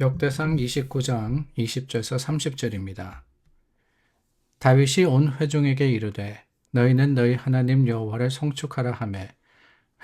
역대상 29장 20절에서 30절입니다. 다윗이 온 회중에게 이르되 너희는 너희 하나님 여호와를 송축하라 하매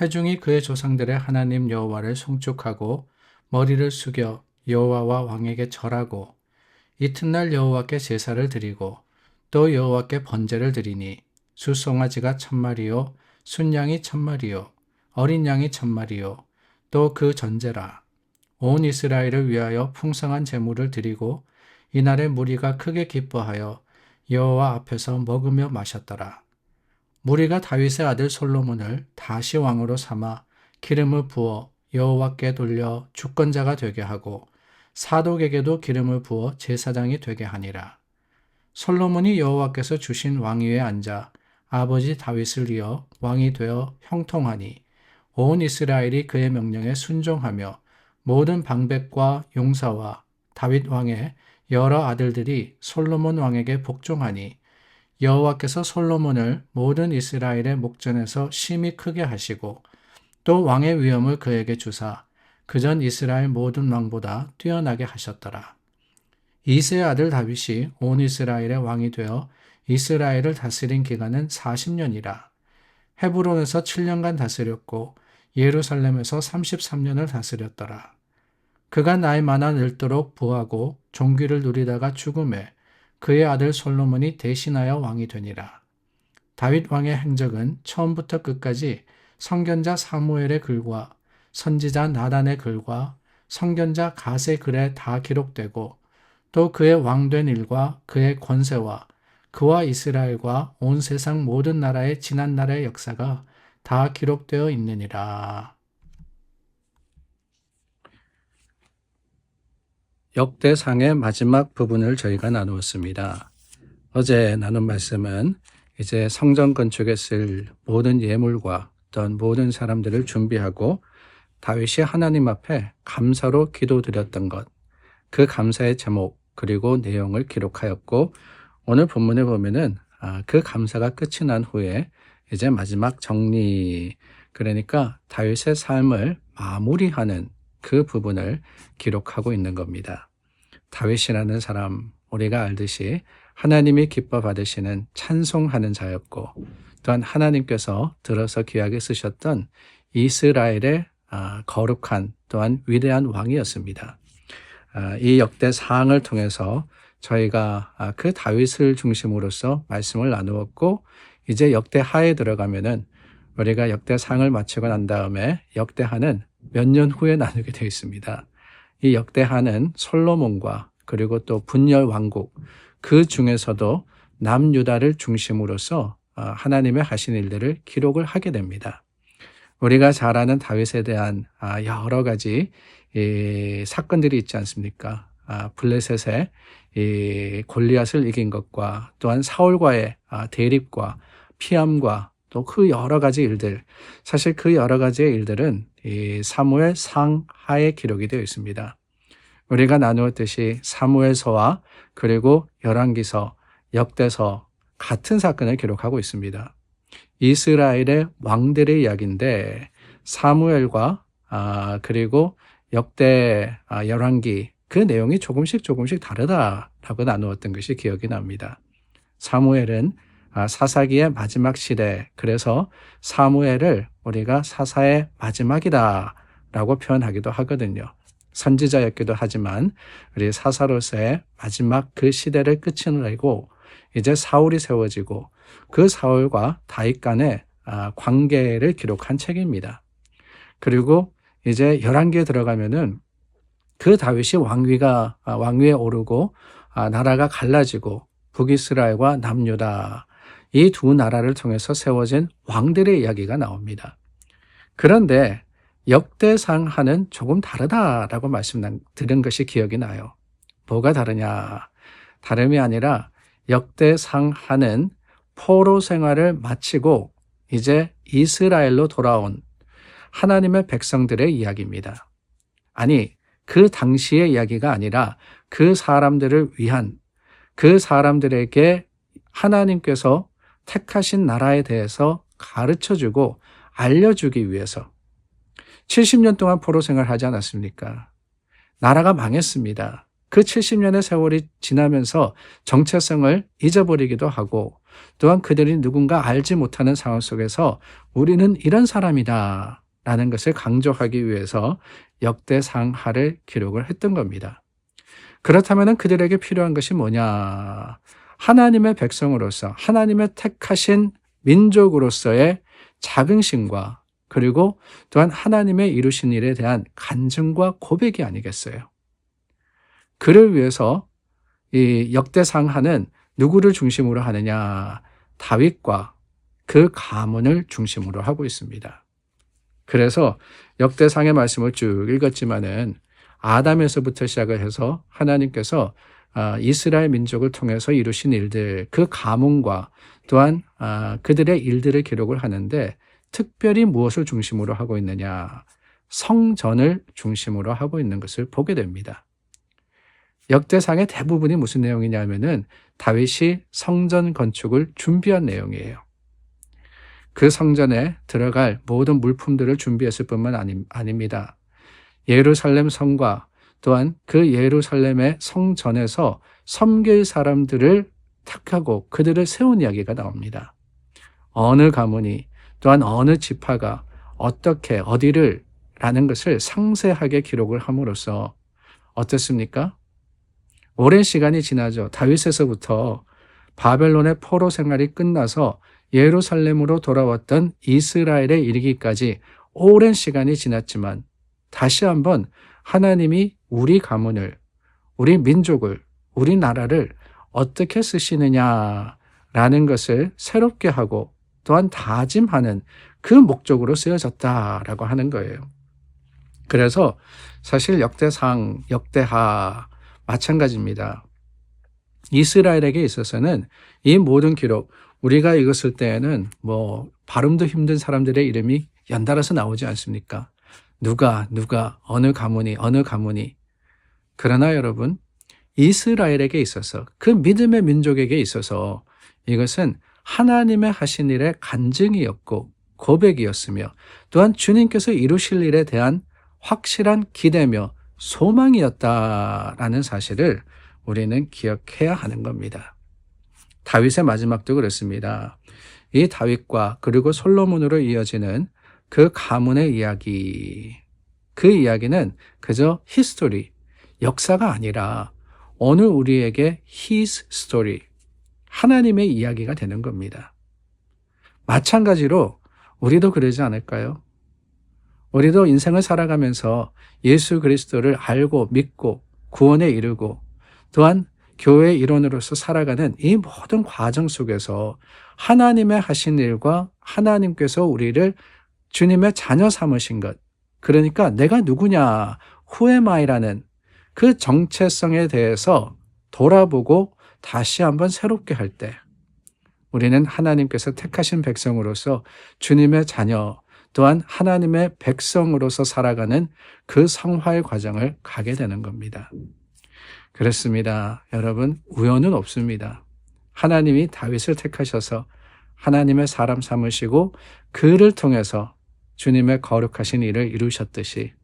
회중이 그의 조상들의 하나님 여호와를 송축하고 머리를 숙여 여호와와 왕에게 절하고 이튿날 여호와께 제사를 드리고 또 여호와께 번제를 드리니 숫송아지가 1000마리요 순양이 1000마리요 어린 양이 1000마리요 또 그 전제라. 온 이스라엘을 위하여 풍성한 제물을 드리고 이날에 무리가 크게 기뻐하여 여호와 앞에서 먹으며 마셨더라. 무리가 다윗의 아들 솔로몬을 다시 왕으로 삼아 기름을 부어 여호와께 돌려 주권자가 되게 하고 사독에게도 기름을 부어 제사장이 되게 하니라. 솔로몬이 여호와께서 주신 왕위에 앉아 아버지 다윗을 이어 왕이 되어 형통하니 온 이스라엘이 그의 명령에 순종하며 모든 방백과 용사와 다윗 왕의 여러 아들들이 솔로몬 왕에게 복종하니 여호와께서 솔로몬을 모든 이스라엘의 목전에서 심히 크게 하시고 또 왕의 위엄을 그에게 주사 그전 이스라엘 모든 왕보다 뛰어나게 하셨더라. 이새의 아들 다윗이 온 이스라엘의 왕이 되어 이스라엘을 다스린 기간은 40년이라. 헤브론에서 7년간 다스렸고 예루살렘에서 33년을 다스렸더라. 그가 나이 많아 늙도록 부하고 존귀를 누리다가 죽음에 그의 아들 솔로몬이 대신하여 왕이 되니라. 다윗 왕의 행적은 처음부터 끝까지 선견자 사무엘의 글과 선지자 나단의 글과 선견자 갓의 글에 다 기록되고 또 그의 왕된 일과 그의 권세와 그와 이스라엘과 온 세상 모든 나라의 지난날의 역사가 다 기록되어 있느니라. 역대상의 마지막 부분을 저희가 나누었습니다. 어제 나눈 말씀은 이제 성전 건축에 쓸 모든 예물과 어떤 모든 사람들을 준비하고 다윗이 하나님 앞에 감사로 기도드렸던 것, 그 감사의 제목 그리고 내용을 기록하였고 오늘 본문에 보면은 그 감사가 끝이 난 후에 이제 마지막 정리, 그러니까 다윗의 삶을 마무리하는 그 부분을 기록하고 있는 겁니다. 다윗이라는 사람, 우리가 알듯이 하나님이 기뻐 받으시는 찬송하는 자였고 또한 하나님께서 들어서 귀하게 쓰셨던 이스라엘의 거룩한 또한 위대한 왕이었습니다. 이 역대상을 통해서 저희가 그 다윗을 중심으로서 말씀을 나누었고 이제 역대하에 들어가면은 우리가 역대상을 마치고 난 다음에 역대하는 몇 년 후에 나누게 되어 있습니다. 이 역대하는 솔로몬과 그리고 또 분열 왕국 그 중에서도 남유다를 중심으로서 하나님의 하신 일들을 기록을 하게 됩니다. 우리가 잘 아는 다윗에 대한 여러 가지 사건들이 있지 않습니까? 블레셋의 골리앗을 이긴 것과 또한 사울과의 대립과 피함과 또 그 여러 가지 일들, 사실 그 여러 가지의 일들은 이 사무엘 상하에 기록이 되어 있습니다. 우리가 나누었듯이 사무엘서와 그리고 열왕기서, 역대서 같은 사건을 기록하고 있습니다. 이스라엘의 왕들의 이야기인데 사무엘과 그리고 역대, 열왕기 그 내용이 조금씩 다르다라고 나누었던 것이 기억이 납니다. 사무엘은 사사기의 마지막 시대, 그래서 사무엘을 우리가 사사의 마지막이다라고 표현하기도 하거든요. 선지자였기도 하지만 우리 사사로서의 마지막 그 시대를 끝을 내고 이제 사울이 세워지고 그 사울과 다윗 간의 관계를 기록한 책입니다. 그리고 이제 열왕기에 들어가면은 그 다윗이 왕위에 오르고 나라가 갈라지고 북이스라엘과 남유다 이 두 나라를 통해서 세워진 왕들의 이야기가 나옵니다. 그런데 역대상하는 조금 다르다라고 들은 것이 기억이 나요. 뭐가 다르냐? 다름이 아니라 역대상하는 포로 생활을 마치고 이제 이스라엘로 돌아온 하나님의 백성들의 이야기입니다. 아니, 그 당시의 이야기가 아니라 그 사람들을 위한, 그 사람들에게 하나님께서 택하신 나라에 대해서 가르쳐주고 알려주기 위해서 70년 동안 포로 생활을 하지 않았습니까? 나라가 망했습니다. 그 70년의 세월이 지나면서 정체성을 잊어버리기도 하고 또한 그들이 누군가 알지 못하는 상황 속에서 우리는 이런 사람이다 라는 것을 강조하기 위해서 역대상하를 기록을 했던 겁니다. 그렇다면 그들에게 필요한 것이 뭐냐? 하나님의 백성으로서 하나님의 택하신 민족으로서의 자긍심과 그리고 또한 하나님의 이루신 일에 대한 간증과 고백이 아니겠어요? 그를 위해서 이 역대상하는 누구를 중심으로 하느냐? 다윗과 그 가문을 중심으로 하고 있습니다. 그래서 역대상의 말씀을 쭉 읽었지만은 아담에서부터 시작을 해서 하나님께서 이스라엘 민족을 통해서 이루신 일들, 그 가문과 또한 그들의 일들을 기록을 하는데 특별히 무엇을 중심으로 하고 있느냐? 성전을 중심으로 하고 있는 것을 보게 됩니다. 역대상의 대부분이 무슨 내용이냐면은 다윗이 성전 건축을 준비한 내용이에요. 그 성전에 들어갈 모든 물품들을 준비했을 뿐만 아닙니다. 예루살렘 성과 또한 그 예루살렘의 성전에서 섬길 사람들을 택하고 그들을 세운 이야기가 나옵니다. 어느 가문이 또한 어느 지파가 어떻게 어디를 라는 것을 상세하게 기록을 함으로써 어떻습니까? 오랜 시간이 지나죠. 다윗에서부터 바벨론의 포로 생활이 끝나서 예루살렘으로 돌아왔던 이스라엘에 이르기까지 오랜 시간이 지났지만 다시 한번 하나님이 우리 가문을, 우리 민족을, 우리 나라를 어떻게 쓰시느냐라는 것을 새롭게 하고 또한 다짐하는 그 목적으로 쓰여졌다라고 하는 거예요. 그래서 사실 역대상, 역대하 마찬가지입니다. 이스라엘에게 있어서는 이 모든 기록, 우리가 읽었을 때에는 발음도 힘든 사람들의 이름이 연달아서 나오지 않습니까? 누가, 어느 가문이. 그러나 여러분, 이스라엘에게 있어서, 그 믿음의 민족에게 있어서 이것은 하나님의 하신 일의 간증이었고 고백이었으며 또한 주님께서 이루실 일에 대한 확실한 기대며 소망이었다라는 사실을 우리는 기억해야 하는 겁니다. 다윗의 마지막도 그렇습니다. 이 다윗과 그리고 솔로몬으로 이어지는 그 가문의 이야기, 그 이야기는 그저 히스토리, 역사가 아니라 오늘 우리에게 his story, 하나님의 이야기가 되는 겁니다. 마찬가지로 우리도 그러지 않을까요? 우리도 인생을 살아가면서 예수 그리스도를 알고 믿고 구원에 이르고 또한 교회의 일원으로서 살아가는 이 모든 과정 속에서 하나님의 하신 일과 하나님께서 우리를 주님의 자녀 삼으신 것, 그러니까 내가 누구냐, who am I라는 그 정체성에 대해서 돌아보고 다시 한번 새롭게 할 때 우리는 하나님께서 택하신 백성으로서 주님의 자녀 또한 하나님의 백성으로서 살아가는 그 성화의 과정을 가게 되는 겁니다. 그렇습니다. 여러분, 우연은 없습니다. 하나님이 다윗을 택하셔서 하나님의 사람 삼으시고 그를 통해서 주님의 거룩하신 일을 이루셨듯이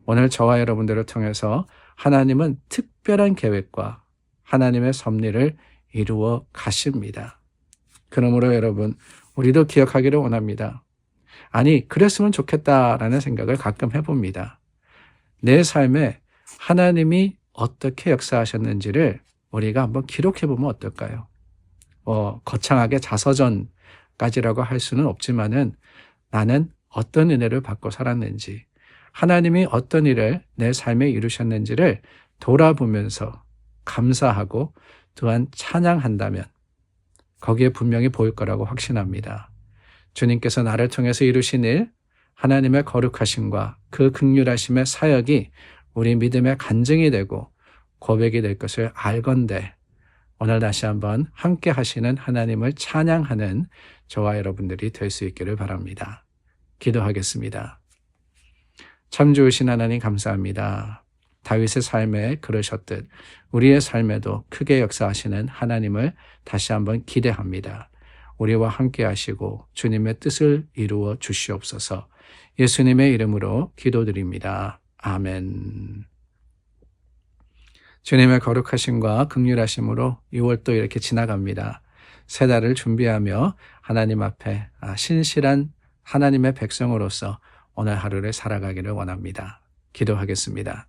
오늘 저와 여러분들을 통해서 하나님은 특별한 계획과 하나님의 섭리를 이루어 가십니다. 그러므로 여러분, 우리도 기억하기를 원합니다. 아니, 그랬으면 좋겠다라는 생각을 가끔 해봅니다. 내 삶에 하나님이 어떻게 역사하셨는지를 우리가 한번 기록해보면 어떨까요? 거창하게 자서전까지라고 할 수는 없지만은 나는 어떤 은혜를 받고 살았는지, 하나님이 어떤 일을 내 삶에 이루셨는지를 돌아보면서 감사하고 또한 찬양한다면 거기에 분명히 보일 거라고 확신합니다. 주님께서 나를 통해서 이루신 일, 하나님의 거룩하심과 그 긍휼하심의 사역이 우리 믿음의 간증이 되고 고백이 될 것을 알건대 오늘 다시 한번 함께 하시는 하나님을 찬양하는 저와 여러분들이 될 수 있기를 바랍니다. 기도하겠습니다. 참 좋으신 하나님 감사합니다. 다윗의 삶에 그러셨듯 우리의 삶에도 크게 역사하시는 하나님을 다시 한번 기대합니다. 우리와 함께 하시고 주님의 뜻을 이루어 주시옵소서. 예수님의 이름으로 기도드립니다. 아멘. 주님의 거룩하심과 긍휼하심으로 6월도 이렇게 지나갑니다. 새 달을 준비하며 하나님 앞에 신실한 하나님의 백성으로서 오늘 하루를 살아가기를 원합니다. 기도하겠습니다.